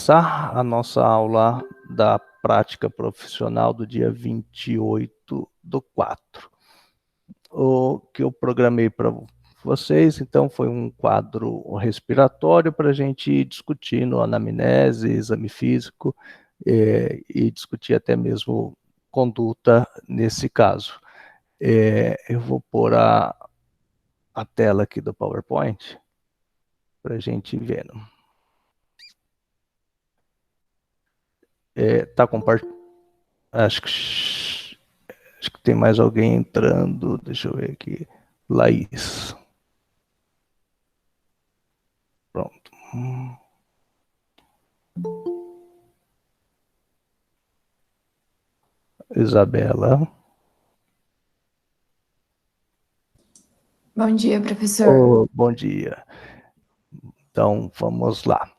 começar a nossa aula da prática profissional do dia 28/4. O que eu programei para vocês, então, foi um quadro respiratório para a gente ir discutindo anamnese, exame físico, e discutir até mesmo conduta nesse caso. Eu vou pôr a tela aqui do PowerPoint para a gente ir vendo. Tá compartilhando? Acho que tem mais alguém entrando. Deixa eu ver aqui. Laís. Pronto. Isabela. Bom dia, professor. Bom dia. Então, vamos lá.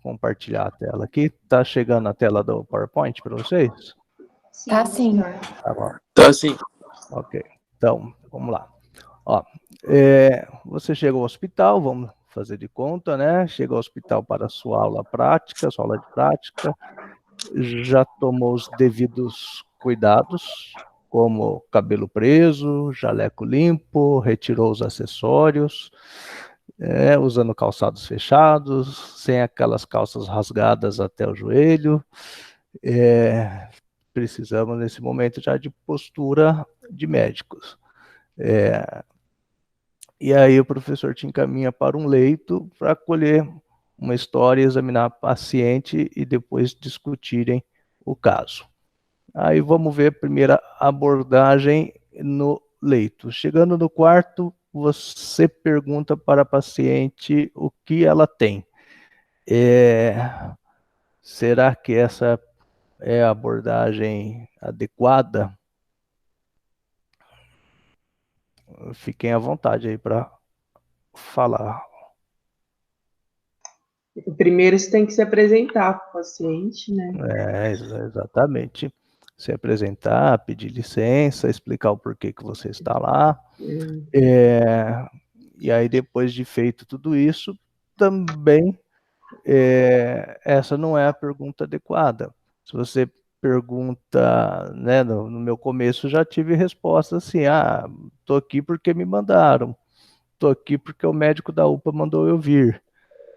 Compartilhar a tela aqui. Tá chegando a tela do PowerPoint para vocês? Tá sim. Tá bom. Tá sim. Ok. Então, vamos lá. Ó, você chega ao hospital, vamos fazer de conta, né? Chega ao hospital para a sua aula prática, sua aula de prática. Já tomou os devidos cuidados, como cabelo preso, jaleco limpo, retirou os acessórios, usando calçados fechados, sem aquelas calças rasgadas até o joelho. Precisamos, nesse momento, já de postura de médicos. E aí o professor te encaminha para um leito para acolher uma história, examinar a paciente e depois discutirem o caso. Aí vamos ver a primeira abordagem no leito. Chegando no quarto, você pergunta para a paciente o que ela tem. Será que essa é a abordagem adequada? Fiquem à vontade aí para falar. Primeiro você tem que se apresentar para o paciente, né? Exatamente. Se apresentar, pedir licença, explicar o porquê que você está lá. E aí, depois de feito tudo isso, também essa não é a pergunta adequada. Se você pergunta, né, no meu começo já tive resposta assim, tô aqui porque me mandaram, tô aqui porque o médico da UPA mandou eu vir,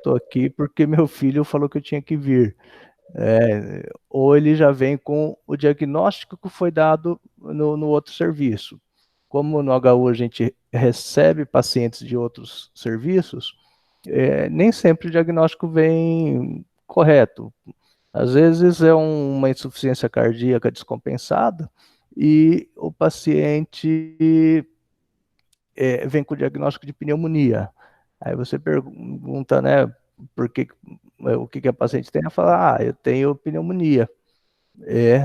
tô aqui porque meu filho falou que eu tinha que vir. Ou ele já vem com o diagnóstico que foi dado no outro serviço. Como no HU a gente recebe pacientes de outros serviços, nem sempre o diagnóstico vem correto. Às vezes é uma insuficiência cardíaca descompensada e o paciente vem com o diagnóstico de pneumonia. Aí você pergunta, né, o que a paciente tem? Ela fala, eu tenho pneumonia. E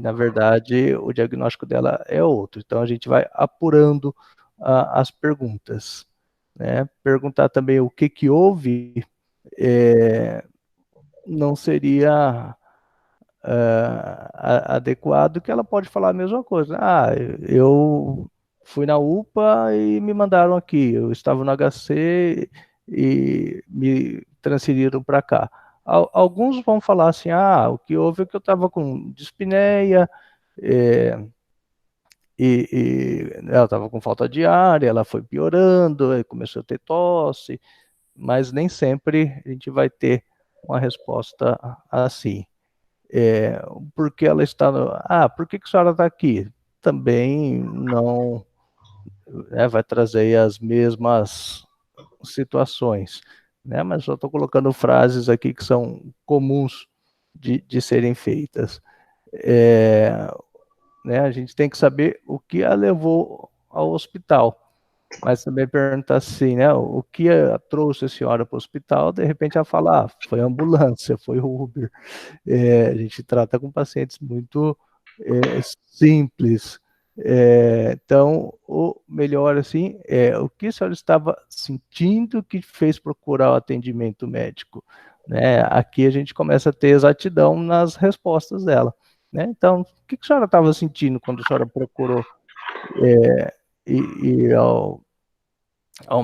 na verdade o diagnóstico dela é outro. Então a gente vai apurando as perguntas, né? Perguntar também o que houve não seria adequado, que ela pode falar a mesma coisa. Eu fui na UPA e me mandaram aqui, eu estava no HC e me transferiram para cá. Alguns vão falar assim, o que houve é que eu estava com dispneia, ela estava com falta de ar, ela foi piorando, aí começou a ter tosse, mas nem sempre a gente vai ter uma resposta assim. Porque ela está por que a senhora está aqui? Também não vai trazer as mesmas situações, né? Mas só estou colocando frases aqui que são comuns de serem feitas. Né? A gente tem que saber o que a levou ao hospital, mas também perguntar assim, né? O que trouxe a senhora para o hospital? De repente ela fala, foi ambulância, foi Uber. A gente trata com pacientes muito simples. Então, o melhor assim é o que a senhora estava sentindo que fez procurar o atendimento médico, né? Aqui a gente começa a ter exatidão nas respostas dela, né? Então, o que a senhora estava sentindo quando a senhora procurou ir ao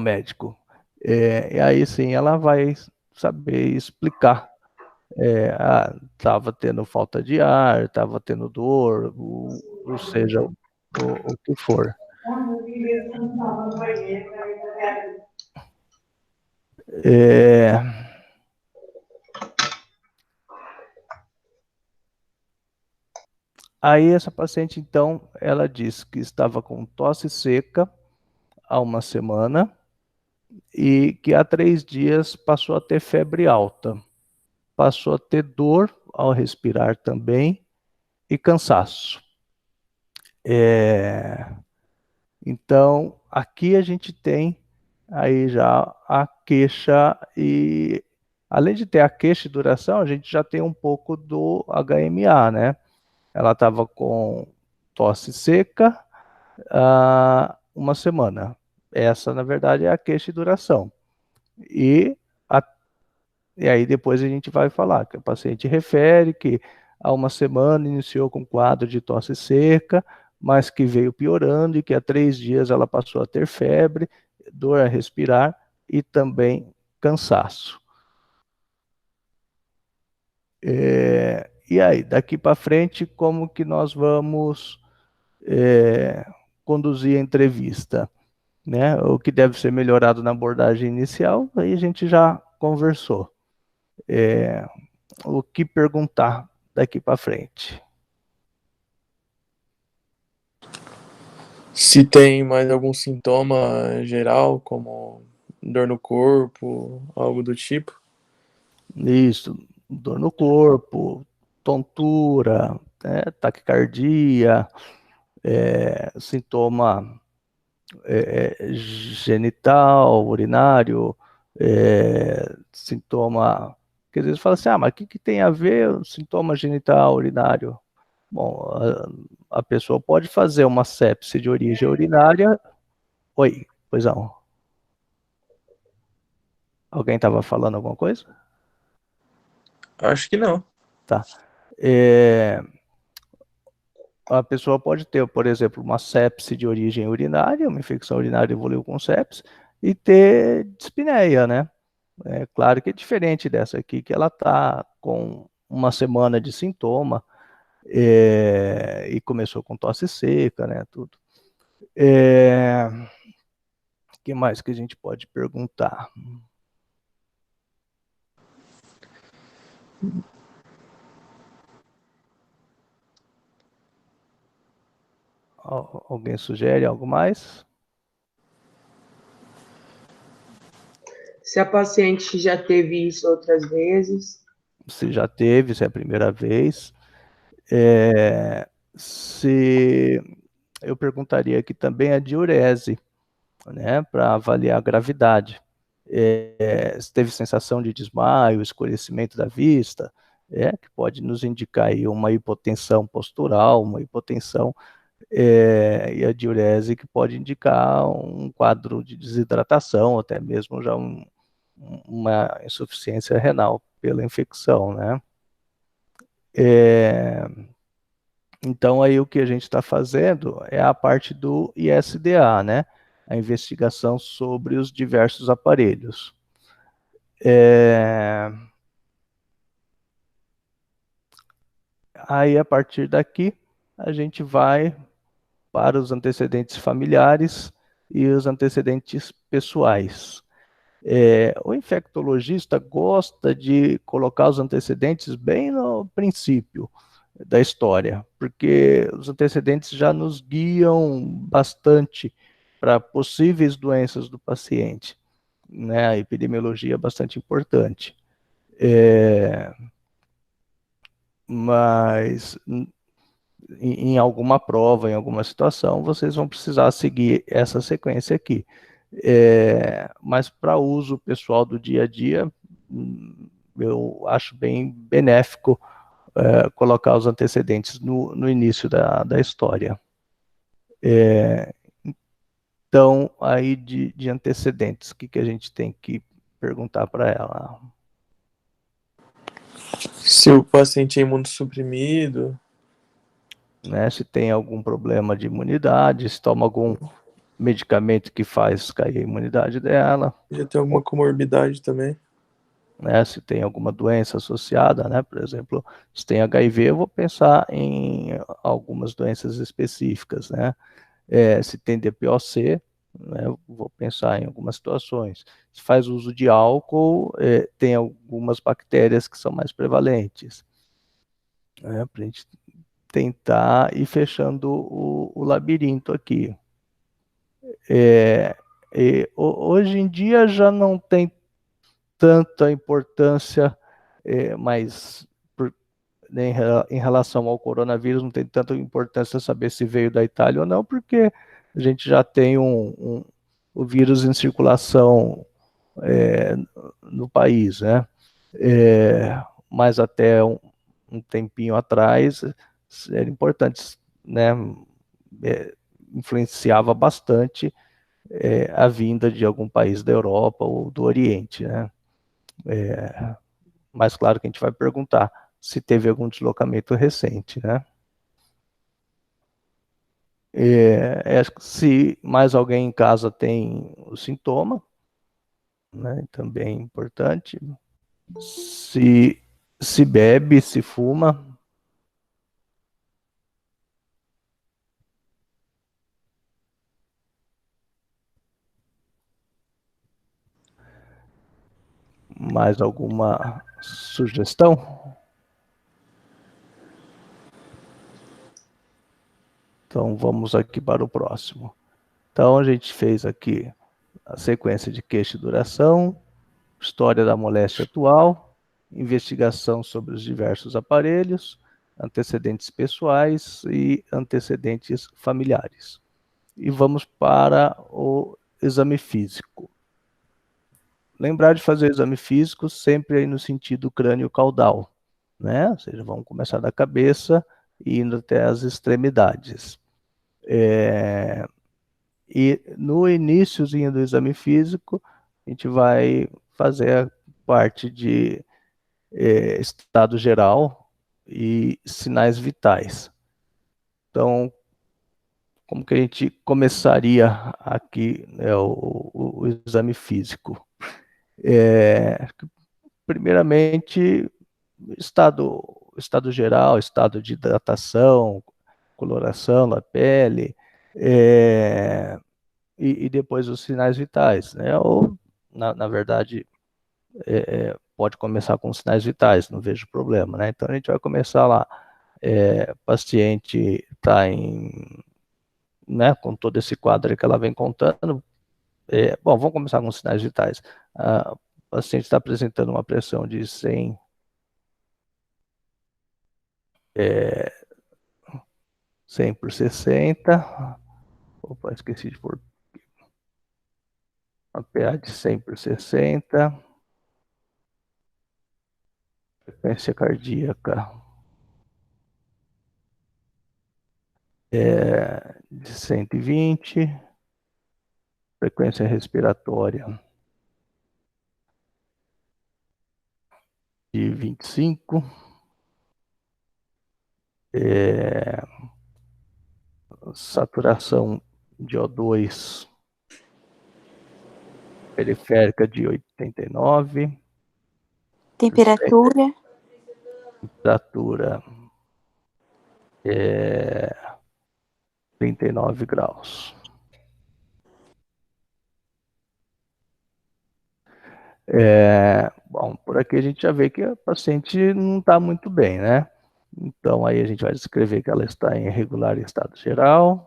médico? E aí sim ela vai saber explicar. Estava tendo falta de ar, estava tendo dor, ou seja, o que for. Aí essa paciente, então, ela disse que estava com tosse seca há uma semana e que há 3 dias passou a ter febre alta, passou a ter dor ao respirar também e cansaço. Então, aqui a gente tem aí já a queixa e, além de ter a queixa e duração, a gente já tem um pouco do HMA, né? Ela estava com tosse seca há uma semana. Essa, na verdade, é a queixa e duração. E aí depois a gente vai falar que o paciente refere que há uma semana iniciou com quadro de tosse seca, mas que veio piorando e que há 3 dias ela passou a ter febre, dor a respirar e também cansaço. E aí, daqui para frente, como que nós vamos conduzir a entrevista? Né? O que deve ser melhorado na abordagem inicial, aí a gente já conversou. O que perguntar daqui para frente? Se tem mais algum sintoma geral, como dor no corpo, algo do tipo? Isso, dor no corpo, tontura, taquicardia, sintoma genital, urinário, sintoma, que às vezes fala assim, mas o que tem a ver o sintoma genital, urinário? Bom, a pessoa pode fazer uma sepse de origem urinária. Oi, pois não. Alguém estava falando alguma coisa? Acho que não. Tá. A pessoa pode ter, por exemplo, uma sepse de origem urinária, uma infecção urinária evoluiu com sepse, e ter dispneia, né? É claro que é diferente dessa aqui, que ela está com uma semana de sintoma, e começou com tosse seca, né? Tudo. O que mais que a gente pode perguntar? Alguém sugere algo mais? Se a paciente já teve isso outras vezes. Se já teve, se é a primeira vez. Se eu perguntaria aqui também a diurese, né, para avaliar a gravidade. Se teve sensação de desmaio, escurecimento da vista, que pode nos indicar aí uma hipotensão postural, uma hipotensão, e a diurese que pode indicar um quadro de desidratação, até mesmo já uma insuficiência renal pela infecção, né? Então, aí o que a gente está fazendo é a parte do ISDA, né? A investigação sobre os diversos aparelhos. Aí, a partir daqui, a gente vai para os antecedentes familiares e os antecedentes pessoais. O infectologista gosta de colocar os antecedentes bem no princípio da história, porque os antecedentes já nos guiam bastante para possíveis doenças do paciente, né? A epidemiologia é bastante importante. Mas em alguma prova, em alguma situação, vocês vão precisar seguir essa sequência aqui. Mas para uso pessoal do dia a dia, eu acho bem benéfico colocar os antecedentes no início da história. Então, aí de antecedentes, o que a gente tem que perguntar para ela? Se o paciente é imunossuprimido, né? Se tem algum problema de imunidade, se toma algum medicamento que faz cair a imunidade dela. já tem alguma comorbidade também? né? Se tem alguma doença associada, né? Por exemplo, se tem HIV, eu vou pensar em algumas doenças específicas, né? Se tem DPOC, né, eu vou pensar em algumas situações. Se faz uso de álcool, tem algumas bactérias que são mais prevalentes, né? Para a gente tentar ir fechando o labirinto aqui. Hoje em dia já não tem tanta importância, mas né, em relação ao coronavírus não tem tanta importância saber se veio da Itália ou não, porque a gente já tem o vírus em circulação no país, né? Mas até um tempinho atrás era importante, né? Influenciava bastante a vinda de algum país da Europa ou do Oriente, né? Mas claro que a gente vai perguntar se teve algum deslocamento recente, né? Se mais alguém em casa tem o sintoma, né? Também é importante. Se bebe, se fuma. Mais alguma sugestão? Então vamos aqui para o próximo. Então a gente fez aqui a sequência de queixa e duração, história da moléstia atual, investigação sobre os diversos aparelhos, antecedentes pessoais e antecedentes familiares. E vamos para o exame físico. Lembrar de fazer o exame físico sempre aí no sentido crânio-caudal, né? Ou seja, vamos começar da cabeça e indo até as extremidades. E no iníciozinho do exame físico, a gente vai fazer a parte de estado geral e sinais vitais. Então, como que a gente começaria aqui, né, o exame físico? Primeiramente, estado geral, estado de hidratação, coloração da pele, e depois os sinais vitais, né? Ou, na verdade, pode começar com sinais vitais, não vejo problema, né? Então a gente vai começar lá, paciente está né, com todo esse quadro que ela vem contando. Bom, vamos começar com sinais vitais. O paciente está apresentando uma pressão de 100 por 60. Opa, esqueci de pôr a PA de 100 por 60. Frequência cardíaca de 120. Frequência respiratória de 25. Saturação de O2 periférica de 89. Temperatura. Temperatura 39 graus. Bom, por aqui a gente já vê que a paciente não está muito bem, né? Então aí a gente vai descrever que ela está em irregular estado geral.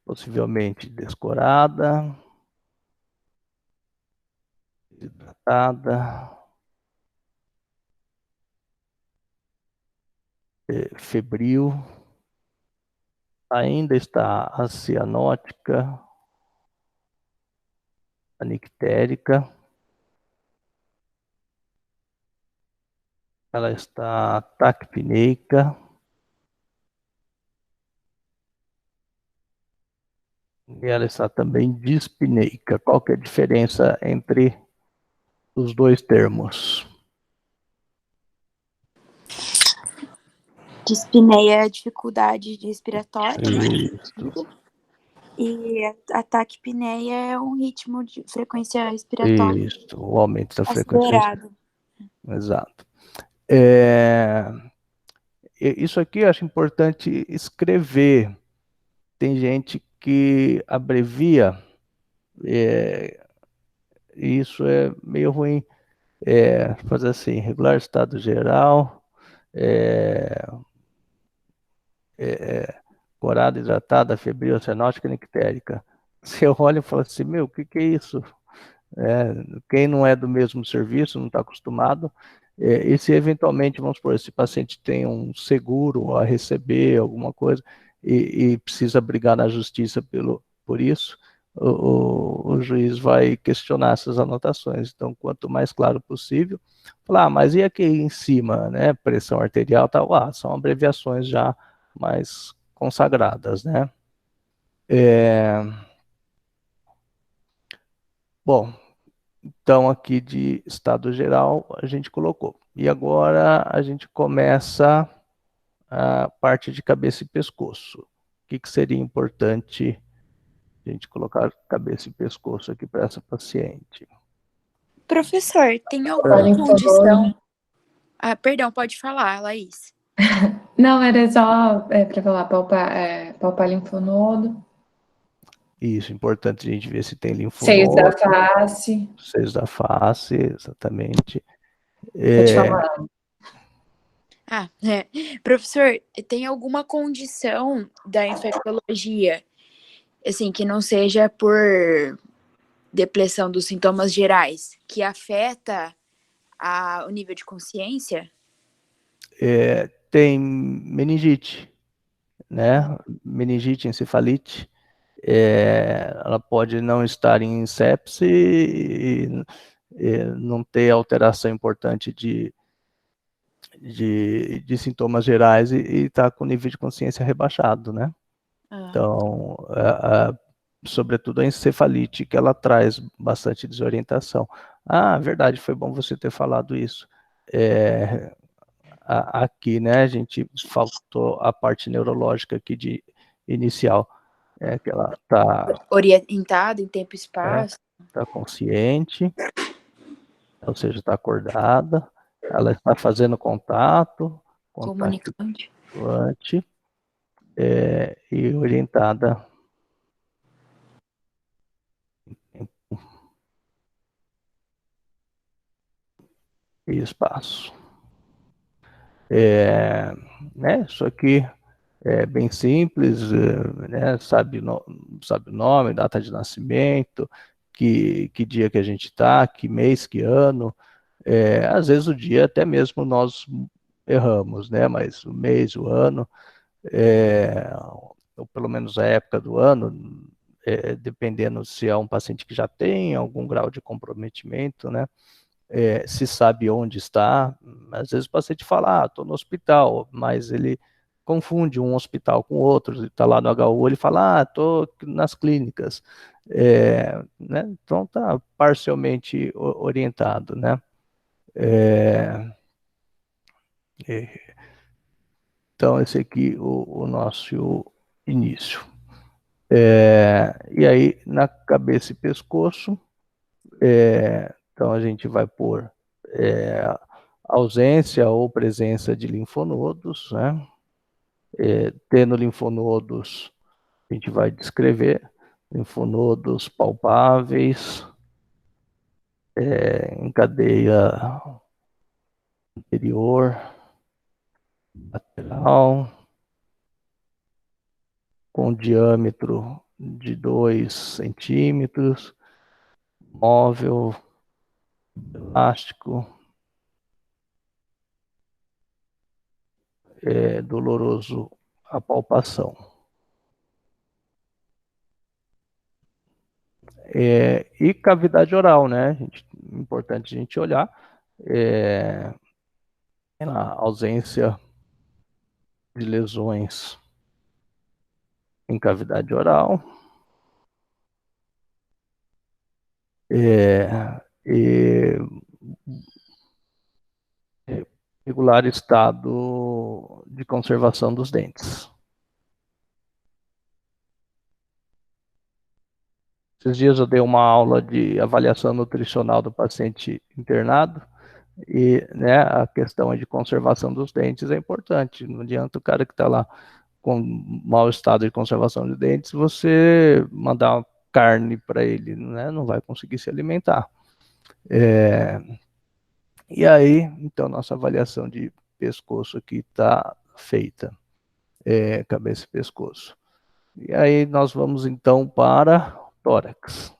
Possivelmente descorada, desidratada, febril, ainda está acianótica, anictérica, ela está taquipneica, e ela está também dispneica. Qual que é a diferença entre os dois termos? Dispneia é a dificuldade respiratória, né? Isso, E a taquipneia é um ritmo de frequência respiratória isso, o aumento da frequência acelerado. exato. Isso aqui eu acho importante escrever. Tem gente que abrevia, e isso é meio ruim. Fazer assim, regular estado geral, é, corada, hidratada, febril, cenótica, nictérica. Você olha e fala assim, meu, o que é isso? Quem não é do mesmo serviço, não está acostumado, e se eventualmente, vamos supor, esse paciente tem um seguro a receber, alguma coisa, e precisa brigar na justiça por isso, o juiz vai questionar essas anotações. Então, quanto mais claro possível, falar, mas e aqui em cima, né, pressão arterial, tal, são abreviações já mais consagradas, né? Bom, então, aqui de estado geral, a gente colocou. E agora a gente começa a parte de cabeça e pescoço. O que seria importante a gente colocar cabeça e pescoço aqui para essa paciente? Professor, tem alguma condição... perdão, pode falar, Laís. Não, era só para falar, palpar linfonodo. Isso, importante a gente ver se tem Seios da linfonodo. face. Seios da face, exatamente. Pode falar. Professor, tem alguma condição da infectologia, assim, que não seja por depressão dos sintomas gerais, que afeta o nível de consciência? Tem meningite, né? Meningite, encefalite. Ela pode não estar em sepse e não ter alteração importante de sintomas gerais e estar com o nível de consciência rebaixado, né? Então, sobretudo a encefalite, que ela traz bastante desorientação. Verdade, foi bom você ter falado isso. Aqui, né, a gente faltou a parte neurológica aqui de inicial, que ela está Orientada em tempo e espaço. Está consciente, ou seja, está acordada, ela está fazendo contato Comunicante. E orientada e espaço. Isso aqui é bem simples, né? Sabe o nome, data de nascimento, que dia que a gente está, que mês, que ano. Às vezes o dia até mesmo nós erramos, né? Mas o mês, o ano, ou pelo menos a época do ano, dependendo se é um paciente que já tem algum grau de comprometimento, né? Se sabe onde está. Às vezes o paciente fala, estou no hospital, mas ele confunde um hospital com outro, ele está lá no HU, ele fala, estou nas clínicas. Né? Então está parcialmente orientado, né? Então esse aqui o nosso início. E aí na cabeça e pescoço, então a gente vai pôr ausência ou presença de linfonodos, né? Tendo linfonodos, a gente vai descrever linfonodos palpáveis, em cadeia anterior, lateral, com diâmetro de 2 centímetros, móvel, elástico, doloroso a palpação. E cavidade oral, né? Importante a gente olhar. Na ausência de lesões em cavidade oral. E regular estado de conservação dos dentes. Esses dias eu dei uma aula de avaliação nutricional do paciente internado e, né, a questão de conservação dos dentes é importante. Não adianta o cara que está lá com mau estado de conservação de dentes, você mandar carne para ele, né, não vai conseguir se alimentar. E aí, então, nossa avaliação de pescoço aqui está feita, cabeça e pescoço. E aí nós vamos então para tórax.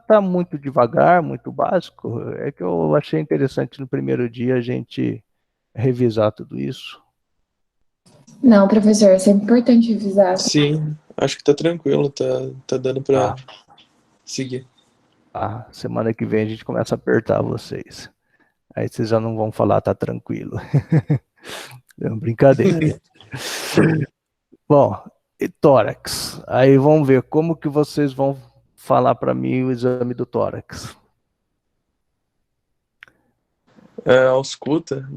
Tá muito devagar, muito básico. É que eu achei interessante no primeiro dia a gente revisar tudo isso. Não, professor, é sempre importante revisar. Sim, acho que tá tranquilo, tá dando pra seguir. A semana que vem a gente começa a apertar vocês. Aí vocês já não vão falar, tá tranquilo. É uma brincadeira. Bom, e tórax. Aí vamos ver como que vocês vão falar para mim o exame do tórax. Ausculta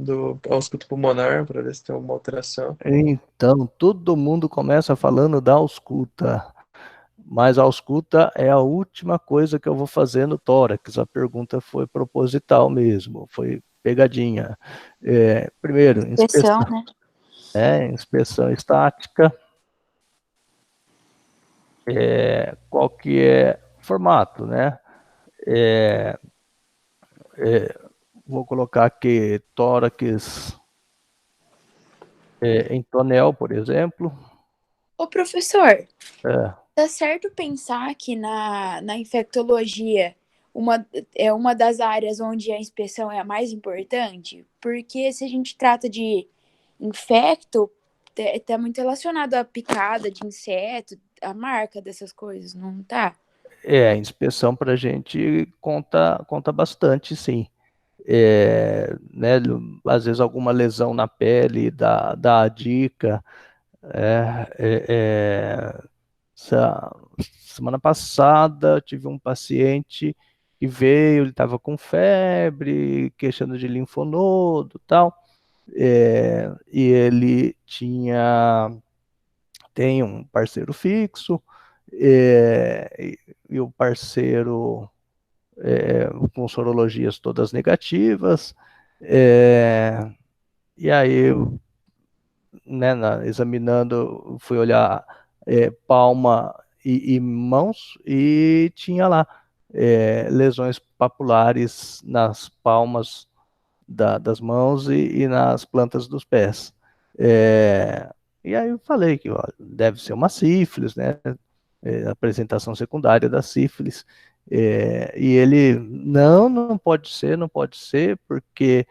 pulmonar, para ver se tem alguma alteração. Então, todo mundo começa falando da ausculta, mas a ausculta é a última coisa que eu vou fazer no tórax. A pergunta foi proposital mesmo, foi pegadinha. Primeiro, Inspeção, né? inspeção estática. Qual que é o formato, né? Vou colocar aqui tórax em tonel, por exemplo. Ô, professor, É, tá certo pensar que na infectologia é uma das áreas onde a inspeção é a mais importante? Porque se a gente trata de infecto, tá muito relacionado à picada de inseto, a marca dessas coisas, não tá? a inspeção para a gente conta bastante, sim. Né, às vezes alguma lesão na pele dá a dica. Essa semana passada eu tive um paciente que veio, ele estava com febre, queixando de linfonodo e tal, e ele tem um parceiro fixo, e o parceiro com sorologias todas negativas, e aí, né, examinando, fui olhar palma e mãos, e tinha lá lesões papulares nas palmas das mãos e nas plantas dos pés. E aí eu falei que ó, deve ser uma sífilis, né? Apresentação secundária da sífilis. E ele, não pode ser, não pode ser, porque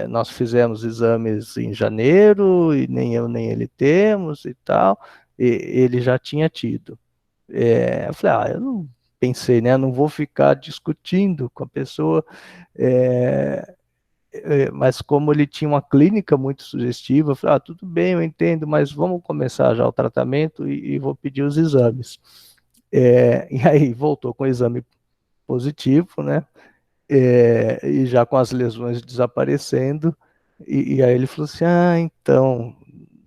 nós fizemos exames em janeiro e nem eu nem ele temos e tal, e ele já tinha tido. Eu falei, eu não pensei, né? Não vou ficar discutindo com a pessoa, mas como ele tinha uma clínica muito sugestiva, eu falei, tudo bem, eu entendo, mas vamos começar já o tratamento e vou pedir os exames. E aí voltou com o exame positivo, né? E já com as lesões desaparecendo, e aí ele falou assim, então,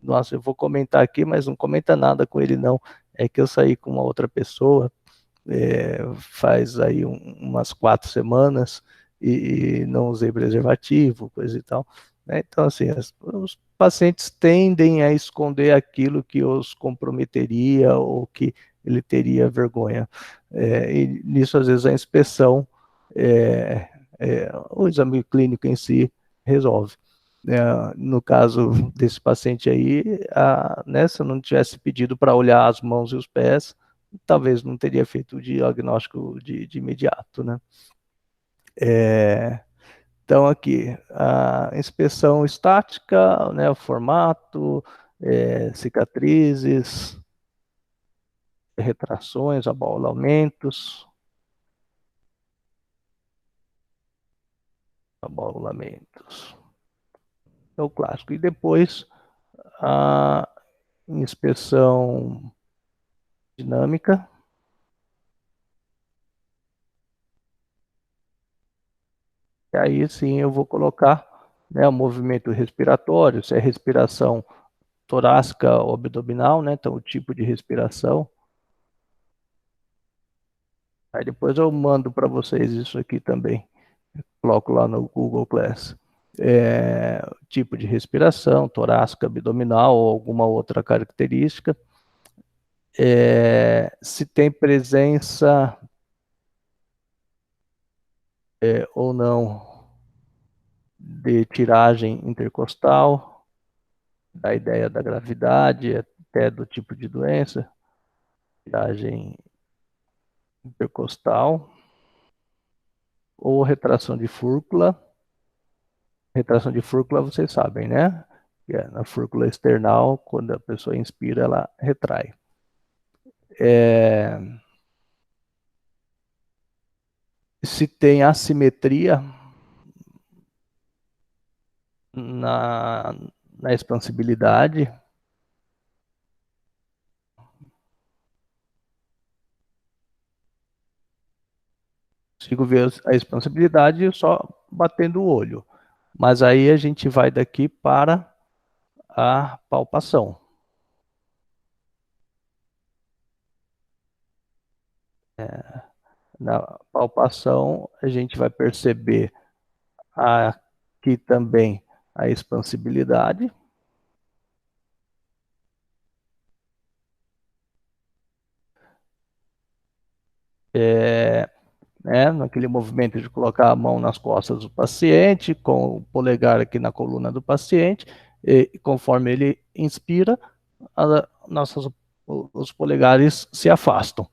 nossa, eu vou comentar aqui, mas não comenta nada com ele não, é que eu saí com uma outra pessoa, faz aí umas 4 semanas, e não usei preservativo, coisa e tal, né? Então, assim, os pacientes tendem a esconder aquilo que os comprometeria ou que ele teria vergonha. E nisso, às vezes, a inspeção, o exame clínico em si resolve. No caso desse paciente aí, né, se eu não tivesse pedido para olhar as mãos e os pés, talvez não teria feito o diagnóstico de imediato, né? Então, aqui, a inspeção estática, né, o formato, cicatrizes, retrações, abaulamentos. É o clássico. E depois, a inspeção dinâmica, aí sim eu vou colocar, né, o movimento respiratório, se é respiração torácica ou abdominal, né, então o tipo de respiração. Aí depois eu mando para vocês isso aqui também, coloco lá no Google Class. Tipo de respiração, torácica, abdominal ou alguma outra característica. Se tem presença ou não de tiragem intercostal, da ideia da gravidade, até do tipo de doença, tiragem intercostal, ou retração de fúrcula. Retração de fúrcula vocês sabem, né? Na fúrcula external, quando a pessoa inspira, ela retrai. Se tem assimetria na expansibilidade, consigo ver a expansibilidade só batendo o olho. Mas aí a gente vai daqui para a palpação. Na palpação, a gente vai perceber aqui também a expansibilidade. Naquele movimento de colocar a mão nas costas do paciente, com o polegar aqui na coluna do paciente, e conforme ele inspira, os polegares se afastam.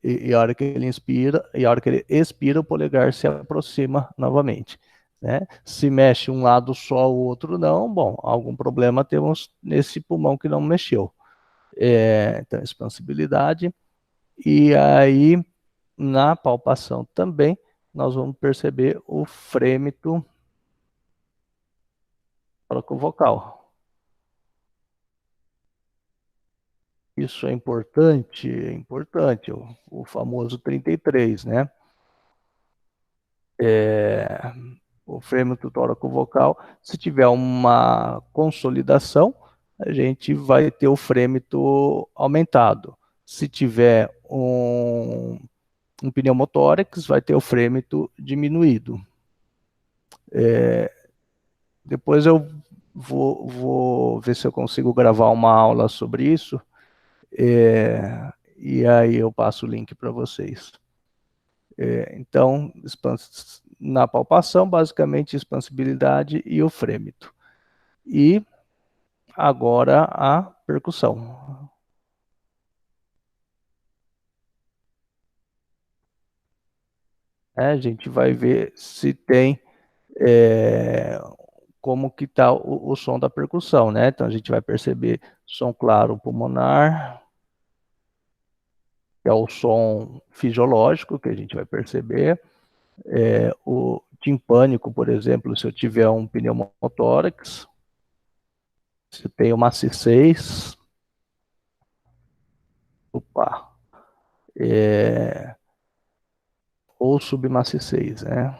E a hora que ele inspira, e a hora que ele expira, o polegar se aproxima novamente. Né? Se mexe um lado só, o outro não, bom, algum problema temos nesse pulmão que não mexeu. Então, expansibilidade. E aí, na palpação também, nós vamos perceber o frêmito vocal. Isso é importante, o famoso 33, né? O frêmito tóraco-vocal, se tiver uma consolidação, a gente vai ter o frêmito aumentado. Se tiver um pneumotórax, vai ter o frêmito diminuído. Depois eu vou ver se eu consigo gravar uma aula sobre isso, e aí eu passo o link para vocês. Então, na palpação, basicamente expansibilidade e o frêmito. E agora a percussão. A gente vai ver se tem como que está o som da percussão, né? Então a gente vai perceber som claro pulmonar, que é o som fisiológico que a gente vai perceber. O timpânico, por exemplo, se eu tiver um pneumotórax, se eu tenho uma C6, ou submasse 6, né?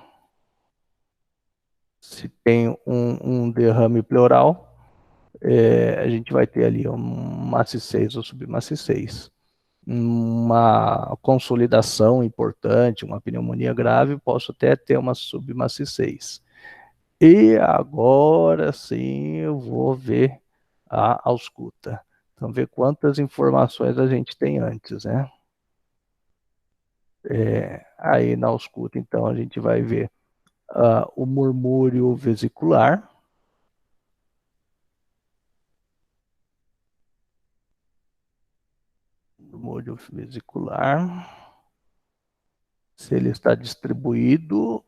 Se tem um derrame pleural, a gente vai ter ali um masse 6 ou submasse 6. Uma consolidação importante, uma pneumonia grave, posso até ter uma submasse 6. E agora sim eu vou ver a ausculta. Então, ver quantas informações a gente tem antes, né? Aí na ausculta, então, a gente vai ver o murmúrio vesicular. Murmúrio vesicular. Se ele está distribuído,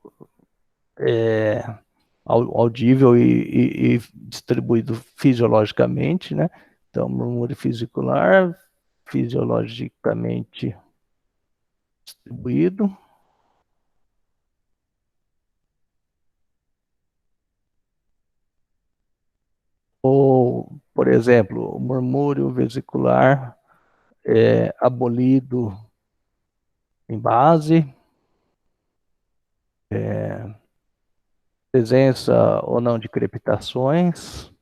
audível e distribuído fisiologicamente, né? Então, murmúrio vesicular, fisiologicamente distribuído. Ou, por exemplo, o murmúrio vesicular abolido em base, Presença ou não de crepitações.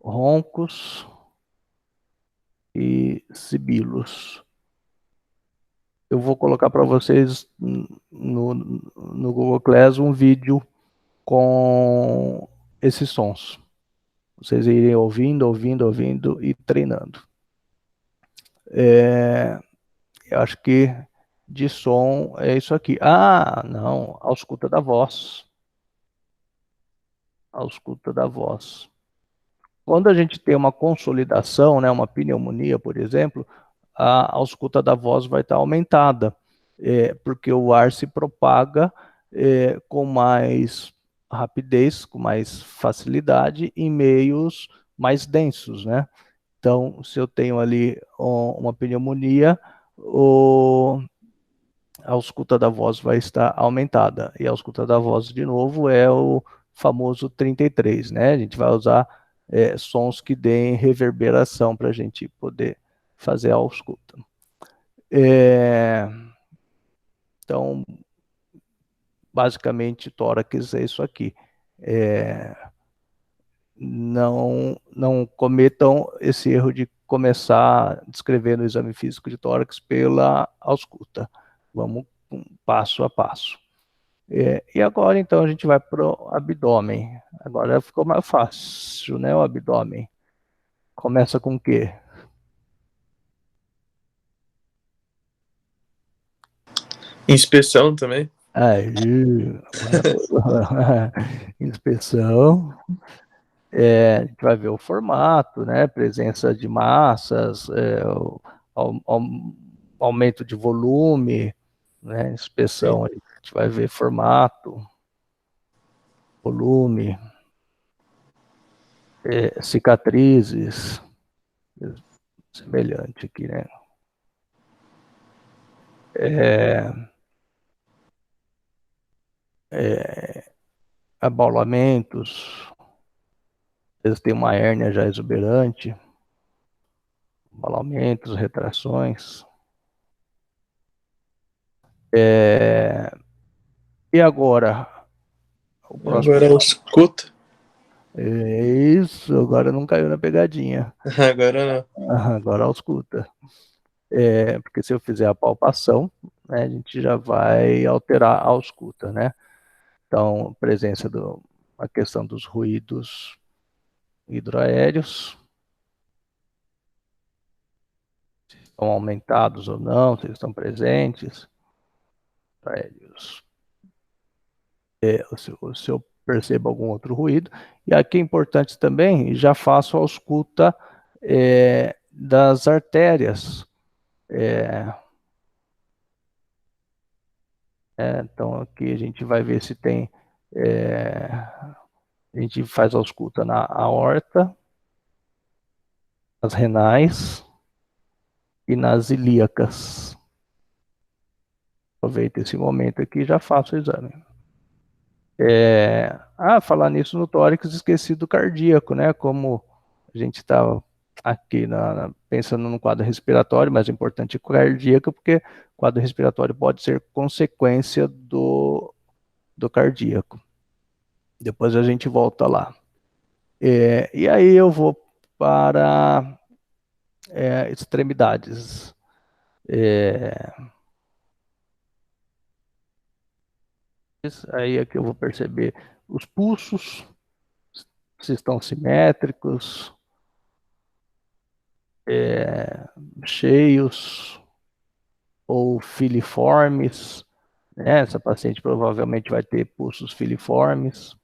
Roncos e sibilos. Eu vou colocar para vocês no Google Class um vídeo com esses sons. Vocês irem ouvindo e treinando. Eu acho que de som é isso aqui. Ah, não, ausculta da voz. Ausculta da voz. Quando a gente tem uma consolidação, né, uma pneumonia, por exemplo, a ausculta da voz vai estar aumentada, porque o ar se propaga com mais rapidez, com mais facilidade em meios mais densos, né? Então, se eu tenho ali uma pneumonia, a ausculta da voz vai estar aumentada. E a ausculta da voz, de novo, é o famoso 33, né? A gente vai usar sons que deem reverberação para a gente poder fazer a ausculta. Então, basicamente, tórax é isso aqui. Não cometam esse erro de começar descrevendo o exame físico de tórax pela ausculta. Vamos passo a passo. E agora, então, a gente vai para o abdômen. Agora ficou mais fácil, né? O abdômen. Começa com o quê? Inspeção também. Aí, inspeção. A gente vai ver o formato, né? Presença de massas, aumento de volume, né? Inspeção, a gente vai ver formato, volume, cicatrizes, semelhante aqui, né? Abaulamentos, às vezes tem uma hérnia já exuberante, abaulamentos, retrações. E agora? O próximo. Agora ausculta. Isso, agora não caiu na pegadinha. Agora não. Agora ausculta. Porque se eu fizer a palpação, né, a gente já vai alterar a ausculta, né? Então, presença a questão dos ruídos hidroaéreos, se estão aumentados ou não, se eles estão presentes, aéreos. Se eu percebo algum outro ruído. E aqui é importante também, já faço a ausculta das artérias. Então aqui a gente vai ver se tem, a gente faz a ausculta na aorta, nas renais e nas ilíacas. Aproveito esse momento aqui e já faço o exame. Falar nisso, no tórax, esqueci do cardíaco, né? Como a gente estava aqui pensando no quadro respiratório, mas o importante é o cardíaco, porque o quadro respiratório pode ser consequência do cardíaco. Depois a gente volta lá. E aí eu vou para extremidades. Aí é que eu vou perceber os pulsos, se estão simétricos, cheios ou filiformes, né? Essa paciente provavelmente vai ter pulsos filiformes.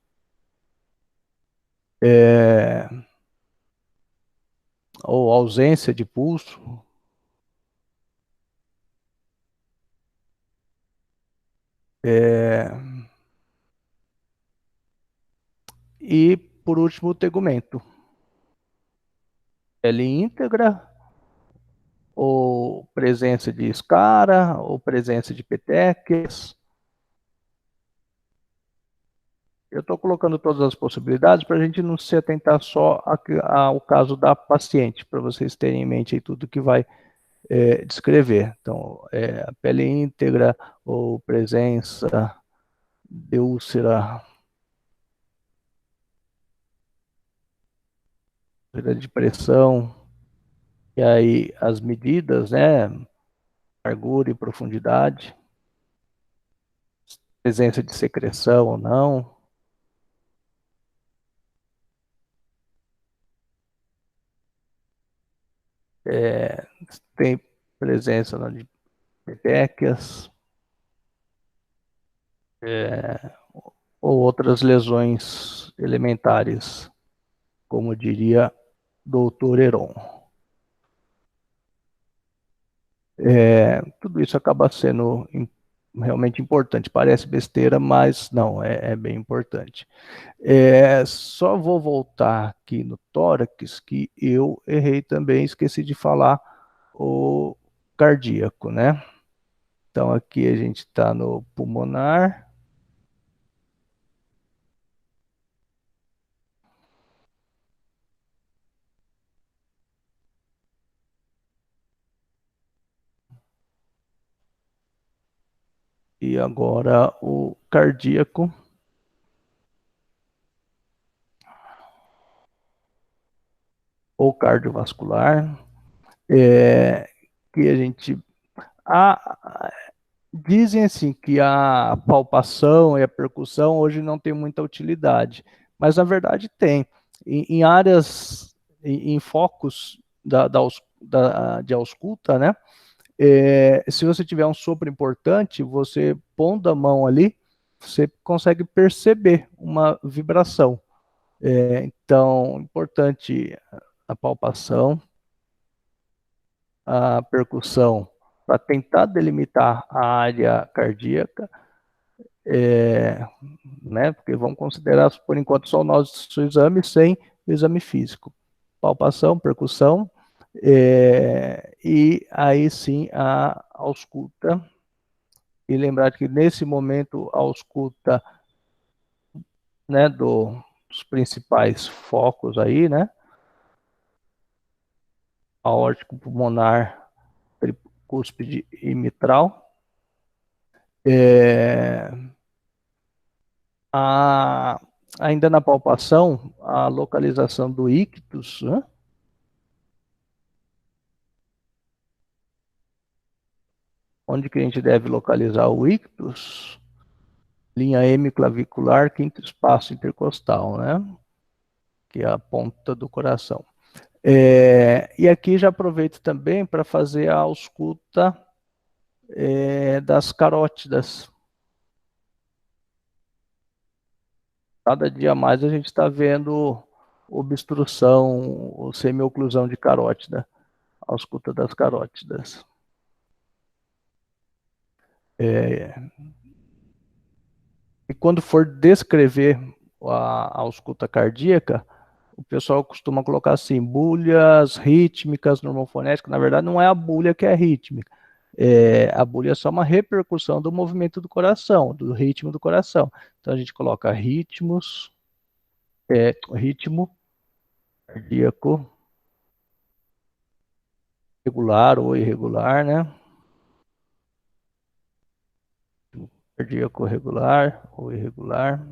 Ou ausência de pulso. E, por último, o tegumento. Pele íntegra, ou presença de escara, ou presença de petequias. Eu estou colocando todas as possibilidades para a gente não se atentar só ao caso da paciente, para vocês terem em mente aí tudo que vai descrever. Então, a pele íntegra ou presença de úlcera de pressão, e aí as medidas, né, largura e profundidade, presença de secreção ou não, tem presença de petequias, ou outras lesões elementares, como diria Dr. Heron. Tudo isso acaba sendo realmente importante. Parece besteira, mas não, é bem importante. Só vou voltar aqui no tórax, que eu errei também, esqueci de falar o cardíaco, né? Então aqui a gente está no pulmonar. E agora o cardíaco. Ou cardiovascular. Que a gente... Dizem assim que a palpação e a percussão hoje não tem muita utilidade, mas na verdade tem. Em áreas, em focos de ausculta, né? Se você tiver um sopro importante, você pondo a mão ali, você consegue perceber uma vibração. Então, importante a palpação, a percussão, para tentar delimitar a área cardíaca, né? Porque vamos considerar, por enquanto, só o nosso exame sem o exame físico. Palpação, percussão, e aí sim a ausculta. E lembrar que nesse momento a ausculta, né, dos principais focos aí, né? Aórtico, pulmonar, tricúspide e mitral. Ainda na palpação, a localização do ictus, né? Onde que a gente deve localizar o ictus? Linha hemiclavicular, quinto espaço intercostal, né? Que é a ponta do coração. E aqui já aproveito também para fazer a ausculta das carótidas. Cada dia mais a gente está vendo obstrução ou semioclusão de carótida, ausculta das carótidas. E quando for descrever a ausculta cardíaca, o pessoal costuma colocar assim, bulhas rítmicas, normofonéticas. Na verdade, não é a bulha que é rítmica. A bulha é só uma repercussão do movimento do coração, do ritmo do coração. Então a gente coloca ritmos, ritmo cardíaco regular ou irregular, né? Cardíaco regular ou irregular.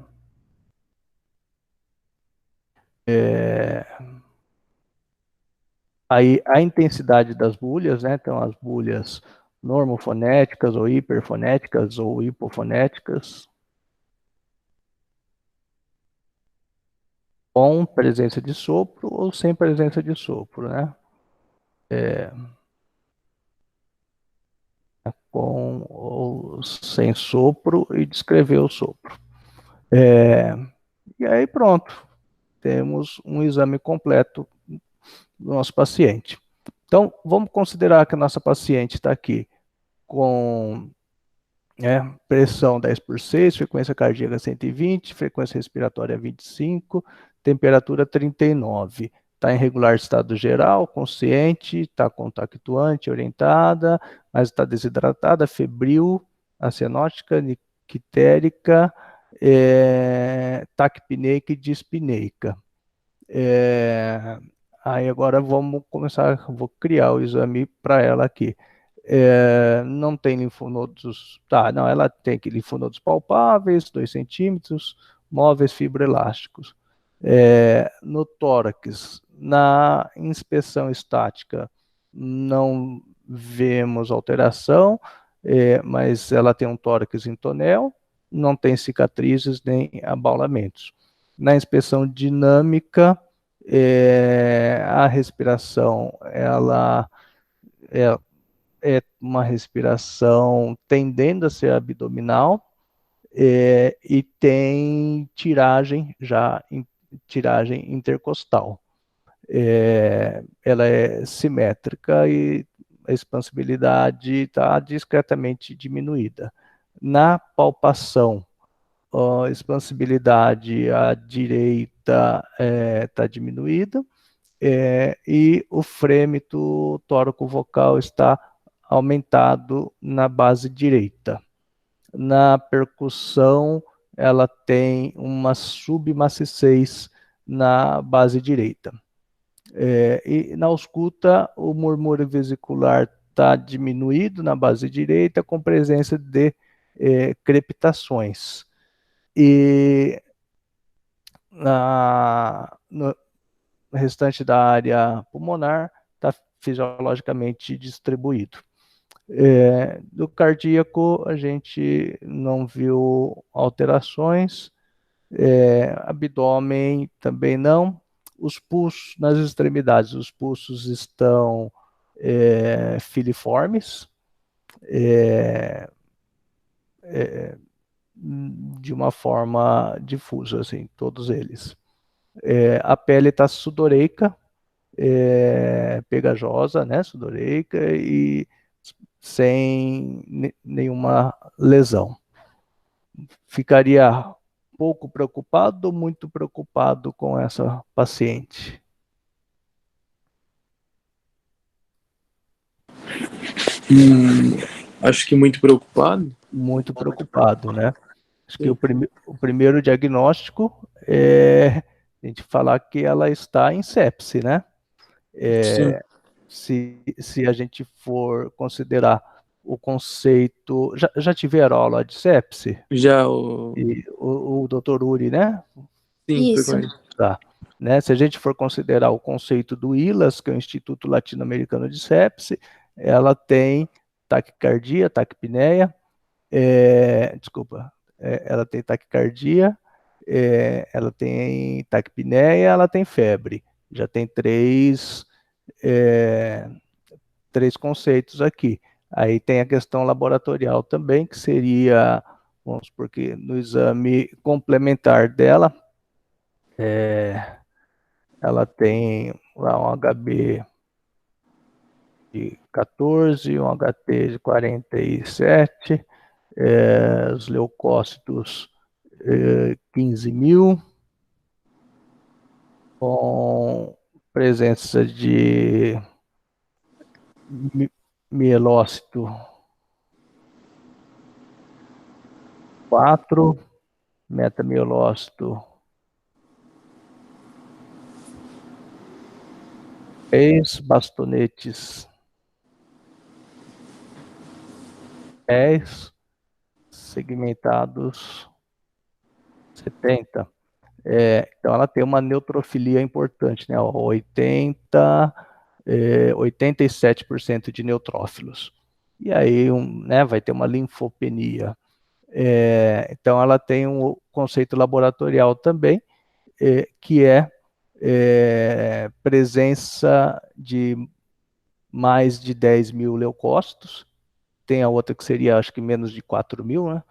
Aí a intensidade das bulhas, né? Então as bulhas normofonéticas ou hiperfonéticas ou hipofonéticas, com presença de sopro ou sem presença de sopro, né? Com ou sem sopro e descrever o sopro. E aí pronto, temos um exame completo do nosso paciente. Então, vamos considerar que a nossa paciente está aqui com pressão 10/6, frequência cardíaca 120, frequência respiratória 25, temperatura 39. Está em regular estado geral, consciente, está contactuante, orientada, mas está desidratada, febril, acenótica, nictérica, taquipneica e dispneica. Aí agora vamos começar, vou criar o exame para ela aqui. Não tem linfonodos, tá, não, ela tem aqui linfonodos palpáveis, 2 centímetros, móveis fibroelásticos. No tórax, na inspeção estática, não vemos alteração, mas ela tem um tórax em tonel, não tem cicatrizes nem abaulamentos. Na inspeção dinâmica, a respiração, ela é uma respiração tendendo a ser abdominal, e tem tiragem tiragem intercostal. Ela é simétrica e a expansibilidade está discretamente diminuída. Na palpação, a expansibilidade à direita está diminuída, e o frêmito tóraco-vocal está aumentado na base direita. Na percussão, ela tem uma submaciçez na base direita. E na ausculta, o murmúrio vesicular está diminuído na base direita, com presença de crepitações. E no restante da área pulmonar está fisiologicamente distribuído. Do cardíaco, a gente não viu alterações, abdômen também não. Os pulsos nas extremidades, os pulsos estão filiformes, de uma forma difusa, assim, todos eles. A pele está sudoreica, pegajosa, né, sudoreica, e sem nenhuma lesão. Ficaria pouco preocupado ou muito preocupado com essa paciente? Acho que muito preocupado. Muito preocupado, né? Acho que o primeiro diagnóstico é a gente falar que ela está em sepse, né? Se a gente for considerar o conceito... Já tiveram aula de sepse? Já o Dr. Uri, né? Sim, Isso. Tá. Né? Se a gente for considerar o conceito do ILAS, que é o Instituto Latino-Americano de Sepse, ela tem taquicardia, taquipneia, ela tem taquicardia, ela tem taquipneia, ela tem febre. Já tem três conceitos aqui. Aí tem a questão laboratorial também, que seria, vamos supor que no exame complementar dela, ela tem lá um HB de 14, um HT de 47, os leucócitos 15.000, com presença de mielócito 4, metamielócito 6, bastonetes 10, segmentados 70. Então ela tem uma neutrofilia importante, né? 87% de neutrófilos. E aí né, vai ter uma linfopenia. Então ela tem um conceito laboratorial também, que é presença de mais de 10.000 leucócitos. Tem a outra que seria, acho que menos de 4.000, né?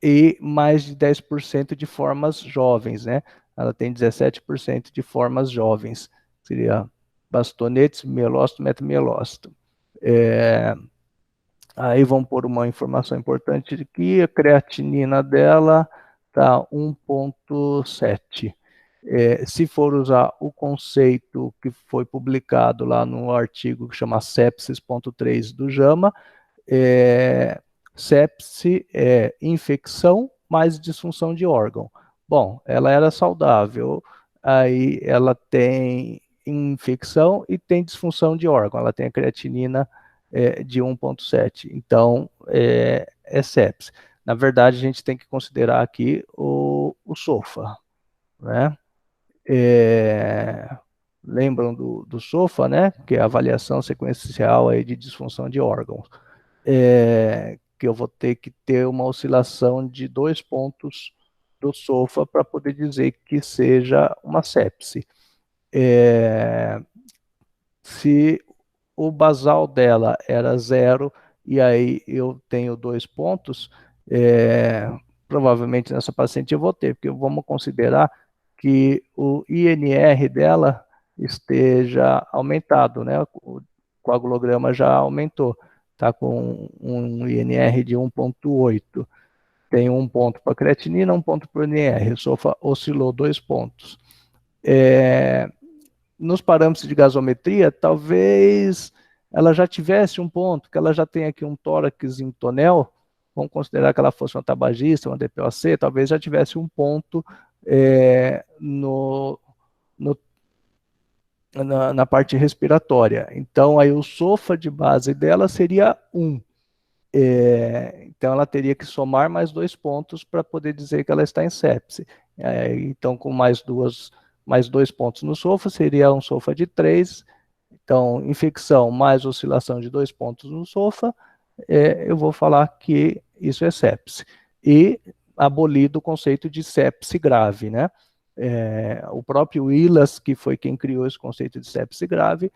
E mais de 10% de formas jovens, né? Ela tem 17% de formas jovens, seria bastonetes, mielócito, metamielócito. Aí vamos pôr uma informação importante de que a creatinina dela está 1,7. Se for usar o conceito que foi publicado lá no artigo que chama sepsis.3 do JAMA, sepse é infecção mais disfunção de órgão. Bom, ela era saudável, aí ela tem infecção e tem disfunção de órgão, ela tem a creatinina de 1,7, então é sepse. Na verdade, a gente tem que considerar aqui o SOFA, né? Lembram do SOFA, né? Que é a avaliação sequencial aí de disfunção de órgãos. Que eu vou ter que ter uma oscilação de 2 pontos do SOFA para poder dizer que seja uma sepse. Se o basal dela era 0 e aí eu tenho 2 pontos, provavelmente nessa paciente eu vou ter, porque vamos considerar que o INR dela esteja aumentado, né? O coagulograma já aumentou, está com um INR de 1,8. Tem 1 ponto para creatinina, 1 ponto para o INR. O SOFA oscilou 2 pontos. Nos parâmetros de gasometria, talvez ela já tivesse 1 ponto, que ela já tem aqui um tórax em tonel, vamos considerar que ela fosse uma tabagista, uma DPOC, talvez já tivesse 1 ponto na parte respiratória. Então, aí o SOFA de base dela seria 1. Então, ela teria que somar mais 2 pontos para poder dizer que ela está em sepse. Então, com mais 2 pontos no SOFA, seria um SOFA de 3. Então, infecção mais oscilação de 2 pontos no SOFA, eu vou falar que isso é sepse. E abolido o conceito de sepse grave, né? O próprio Willas, que foi quem criou esse conceito de sepse grave,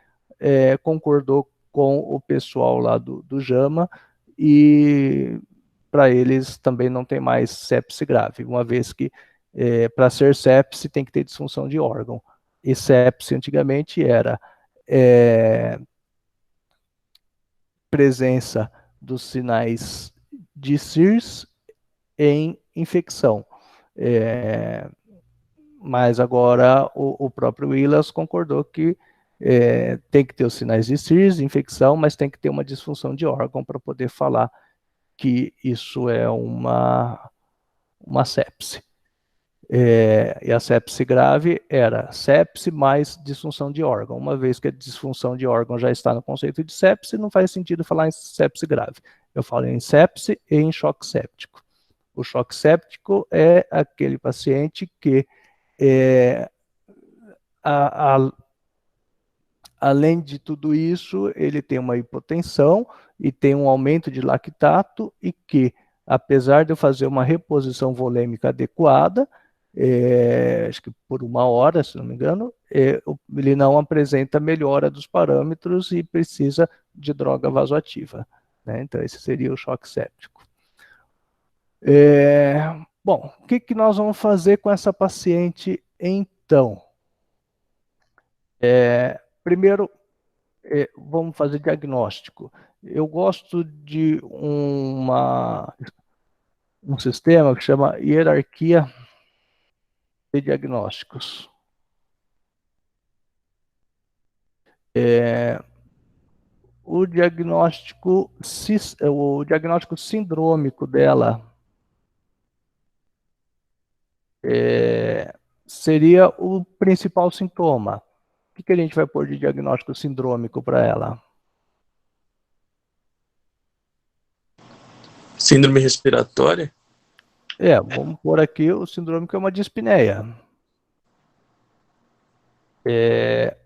concordou com o pessoal lá do JAMA, e para eles também não tem mais sepse grave, uma vez que para ser sepse tem que ter disfunção de órgão. E sepse antigamente era presença dos sinais de SIRS em infecção. Mas agora o próprio Willas concordou que tem que ter os sinais de SIRS, infecção, mas tem que ter uma disfunção de órgão para poder falar que isso é uma sepse. E a sepse grave era sepse mais disfunção de órgão. Uma vez que a disfunção de órgão já está no conceito de sepse, não faz sentido falar em sepse grave. Eu falo em sepse e em choque séptico. O choque séptico é aquele paciente que além de tudo isso, ele tem uma hipotensão e tem um aumento de lactato e que, apesar de eu fazer uma reposição volêmica adequada, acho que por 1 hora, se não me engano, ele não apresenta melhora dos parâmetros e precisa de droga vasoativa, né? Então, esse seria o choque séptico. Bom, o que nós vamos fazer com essa paciente, então? Primeiro, vamos fazer diagnóstico. Eu gosto de um sistema que chama hierarquia de diagnósticos. O diagnóstico sindrômico dela seria o principal sintoma. O que a gente vai pôr de diagnóstico sindrômico para ela? Síndrome respiratória? Vamos pôr aqui o síndrome que é uma dispneia.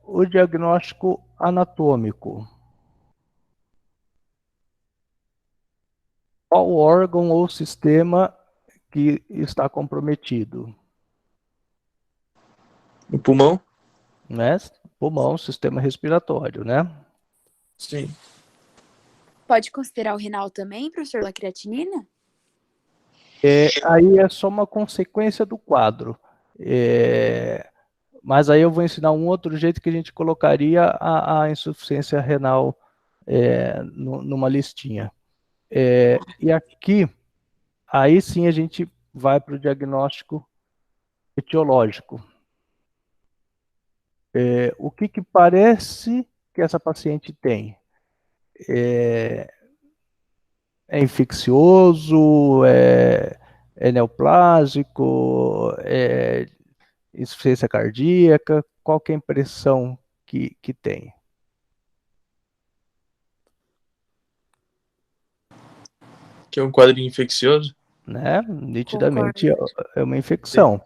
O diagnóstico anatômico. Qual órgão ou sistema que está comprometido? O pulmão? Né? Pulmão, sistema respiratório, né? Sim. Pode considerar o renal também, professor, da creatinina? Aí é só uma consequência do quadro. Mas aí eu vou ensinar um outro jeito que a gente colocaria a insuficiência renal numa listinha. E aqui, aí sim a gente vai para o diagnóstico etiológico. O que parece que essa paciente tem? É infeccioso, é neoplásico, insuficiência cardíaca, qual que é a impressão que tem? Que é um quadro infeccioso? Né? Nitidamente Concordo. é uma infecção.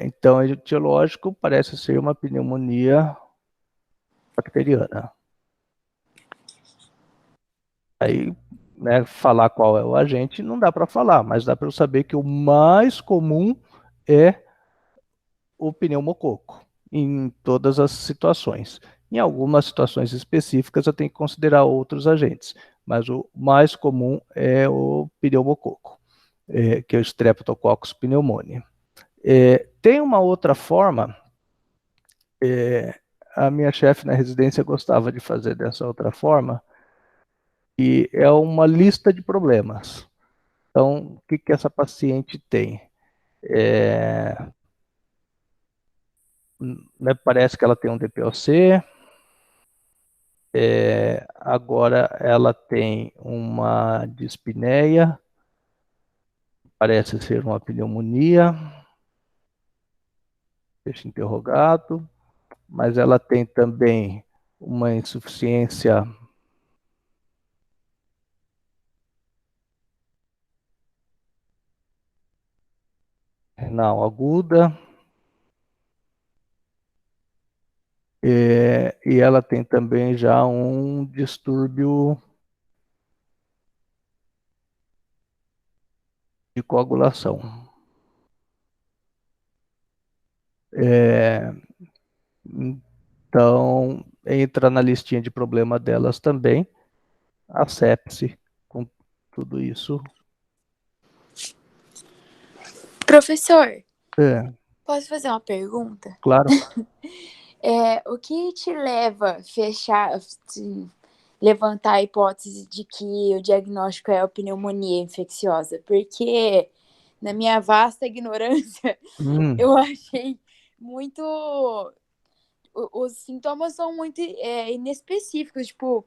Então, etiológico parece ser uma pneumonia bacteriana. Aí, né, falar qual é o agente não dá para falar, mas dá para eu saber que o mais comum é o pneumococo, em todas as situações. Em algumas situações específicas eu tenho que considerar outros agentes, mas o mais comum é o pneumococo, que é o Streptococcus pneumoniae. Tem uma outra forma, a minha chefe na residência gostava de fazer dessa outra forma, e é uma lista de problemas. Então, o que essa paciente tem? Né, parece que ela tem um DPOC, agora ela tem uma dispneia, parece ser uma pneumonia, deixa interrogado, mas ela tem também uma insuficiência renal aguda, e ela tem também já um distúrbio de coagulação. Então, entra na listinha de problema delas também a sepse, com tudo isso. Professor, É, posso fazer uma pergunta? claro. O que te leva a fechar, levantar a hipótese de que o diagnóstico é a pneumonia infecciosa? Porque, na minha vasta ignorância, eu achei muito. Os sintomas são muito inespecíficos. Tipo,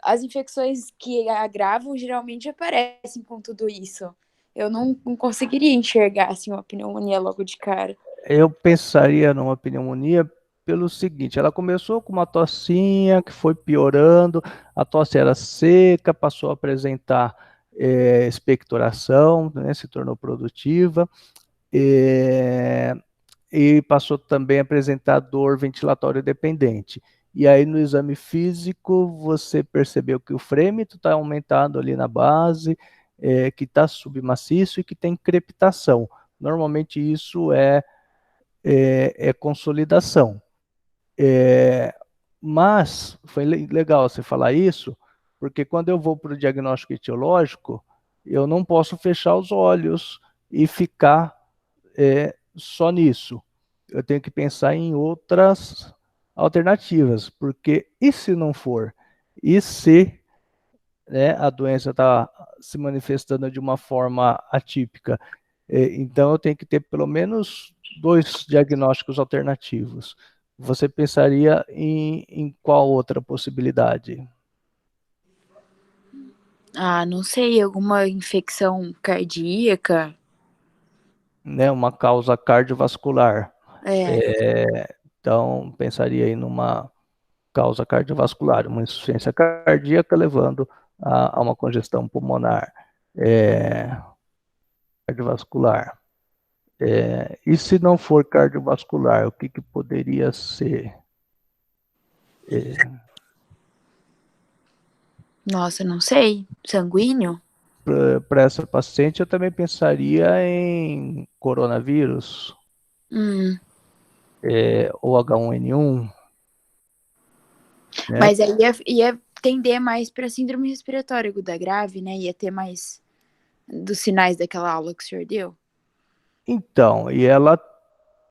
as infecções que agravam geralmente aparecem com tudo isso. Eu não conseguiria enxergar assim, uma pneumonia logo de cara. Eu pensaria numa pneumonia pelo seguinte, ela começou com uma tossinha que foi piorando, a tosse era seca, passou a apresentar expectoração, né, se tornou produtiva, e passou também a apresentar dor ventilatória dependente. E aí no exame físico você percebeu que o frêmito está aumentado ali na base, que está submaciço e que tem crepitação. Normalmente isso é consolidação. Mas foi legal você falar isso, porque quando eu vou para o diagnóstico etiológico, eu não posso fechar os olhos e ficar só nisso. Eu tenho que pensar em outras alternativas, porque e se não for? E se, né, a doença está se manifestando de uma forma atípica? Então eu tenho que ter pelo menos 2 diagnósticos alternativos. Você pensaria em qual outra possibilidade? Não sei, alguma infecção cardíaca? Né, uma causa cardiovascular. É. Então, pensaria aí numa causa cardiovascular, uma insuficiência cardíaca levando a uma congestão pulmonar cardiovascular. E se não for cardiovascular, o que poderia ser? Nossa, não sei. Sanguíneo? Para essa paciente, eu também pensaria em coronavírus, Hum. ou H1N1, né? Mas aí ia tender mais para síndrome respiratória aguda grave, né? Ia ter mais dos sinais daquela aula que o senhor deu. Então, e ela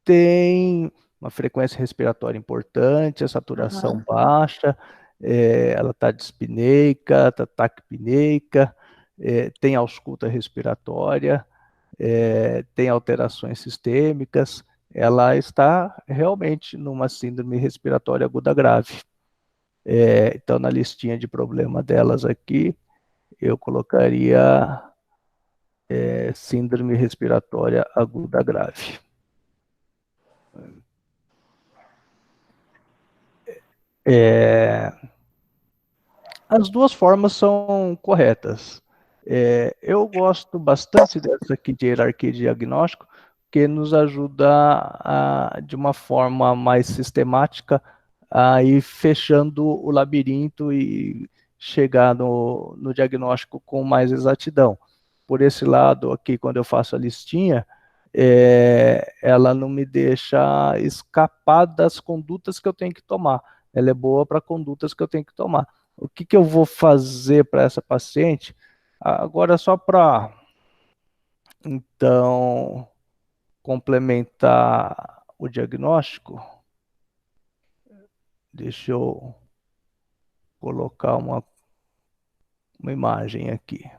tem uma frequência respiratória importante, a saturação baixa, ela está dispneica, está taquipneica, tem ausculta respiratória, tem alterações sistêmicas, ela está realmente numa síndrome respiratória aguda grave. Então, na listinha de problema delas aqui, eu colocaria síndrome respiratória aguda grave. As duas formas são corretas. Eu gosto bastante dessa aqui de hierarquia de diagnóstico, que nos ajuda de uma forma mais sistemática a ir fechando o labirinto e chegar no diagnóstico com mais exatidão. Por esse lado aqui, quando eu faço a listinha, ela não me deixa escapar das condutas que eu tenho que tomar. Ela é boa para condutas que eu tenho que tomar. O que eu vou fazer para essa paciente? Agora, só para, então, complementar o diagnóstico, deixa eu colocar uma imagem aqui.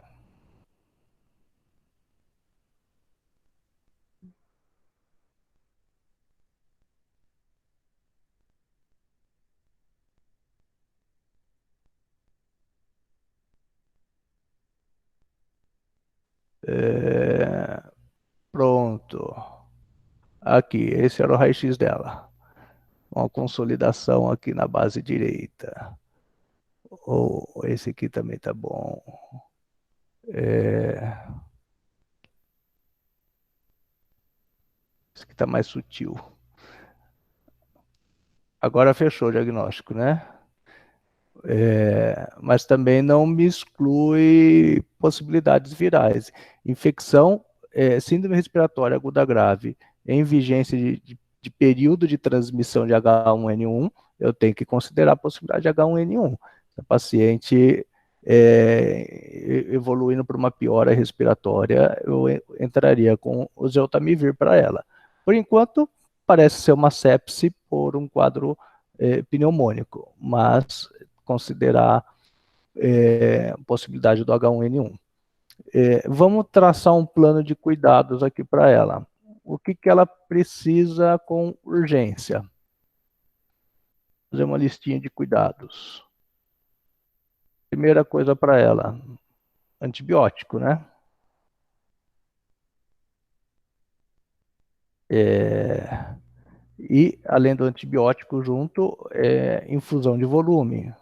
Pronto. Aqui, esse era o raio-x dela. Uma consolidação aqui na base direita. Esse aqui também tá bom. Esse aqui tá mais sutil. Agora fechou o diagnóstico, né? Mas também não me exclui possibilidades virais. Infecção, síndrome respiratória aguda grave, em vigência de período de transmissão de H1N1, eu tenho que considerar a possibilidade de H1N1. Se a paciente evoluindo para uma piora respiratória, eu entraria com o Zeltamivir para ela. Por enquanto, parece ser uma sepse por um quadro pneumônico, mas considerar possibilidade do H1N1. Vamos traçar um plano de cuidados aqui para ela. O que ela precisa com urgência? Fazer uma listinha de cuidados. Primeira coisa para ela, antibiótico, né? E, além do antibiótico junto, infusão de volume.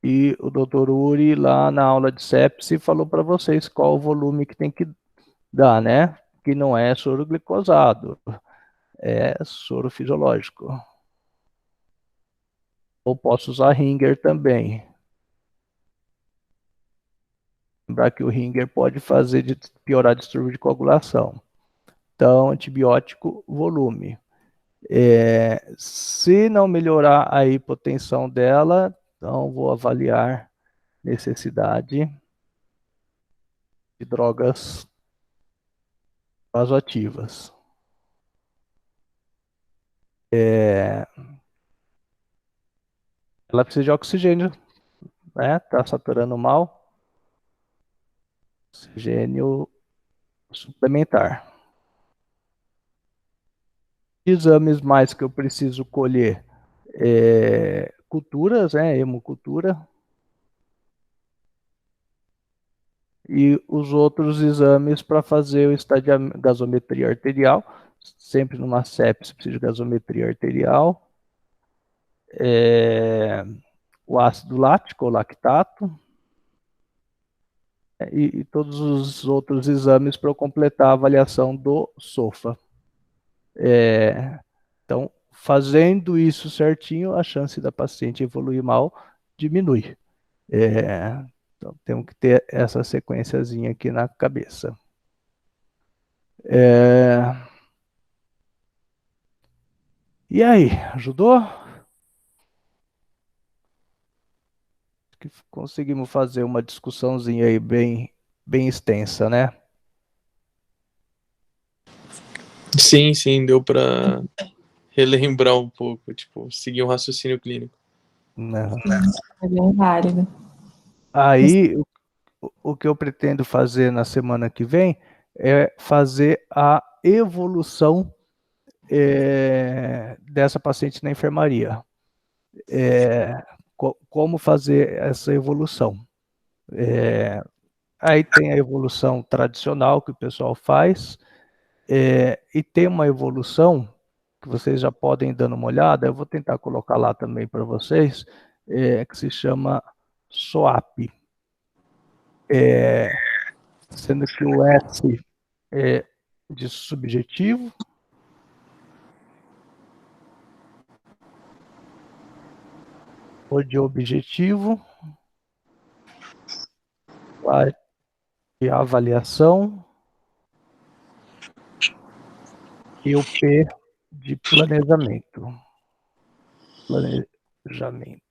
E o doutor Uri, lá na aula de sepse, falou para vocês qual o volume que tem que dar, né? Que não é soro glicosado, é soro fisiológico. Ou posso usar Ringer também. Lembrar que o Ringer pode piorar distúrbio de coagulação. Então, antibiótico, volume. Se não melhorar a hipotensão dela, então vou avaliar necessidade de drogas vasoativas. Ela precisa de oxigênio, né? Tá saturando mal. Oxigênio suplementar. Exames mais que eu preciso colher, culturas, né? Hemocultura. E os outros exames para fazer o gasometria arterial, sempre numa sepse precisa de gasometria arterial, o ácido lático ou lactato, e todos os outros exames para eu completar a avaliação do SOFA. Então, fazendo isso certinho, a chance da paciente evoluir mal diminui. Então, temos que ter essa sequenciazinha aqui na cabeça. E aí, ajudou? Que conseguimos fazer uma discussãozinha aí bem extensa, né? Sim, deu para relembrar um pouco, tipo, seguir um raciocínio clínico. Não. É bem válido. Aí, o que eu pretendo fazer na semana que vem é fazer a evolução dessa paciente na enfermaria. Como fazer essa evolução? Aí tem a evolução tradicional que o pessoal faz, e tem uma evolução que vocês já podem ir dando uma olhada, eu vou tentar colocar lá também para vocês, que se chama SOAP. Sendo que o S é de subjetivo, o de objetivo, a de avaliação e o P de planejamento. Planejamento.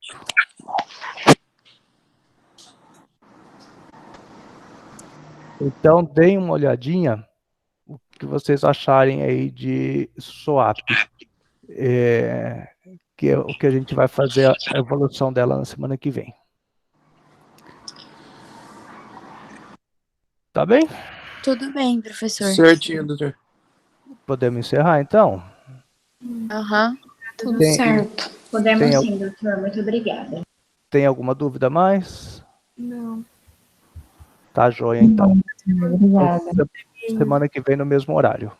Então, deem uma olhadinha o que vocês acharem aí de SOAP, que é o que a gente vai fazer a evolução dela na semana que vem. Tá bem? Tudo bem, professor. Certinho, doutor. Podemos encerrar, então? Aham. Tudo Tem- certo. Podemos Tem- sim, doutor. Muito obrigada. Tem alguma dúvida a mais? Não. Tá joia, então. Obrigada. Semana que vem no mesmo horário.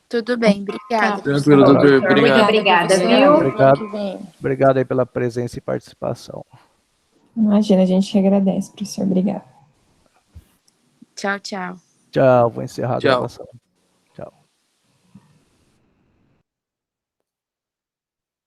Tudo bem, obrigada. Tranquilo, Tá. doutor. Muito Obrigado. obrigada, Professora, viu? Obrigado. semana que vem. Obrigado aí pela presença e participação. Imagina, a gente que agradece, professor. Obrigada. Tchau, tchau. Tchau, vou encerrar a Tchau. gravação.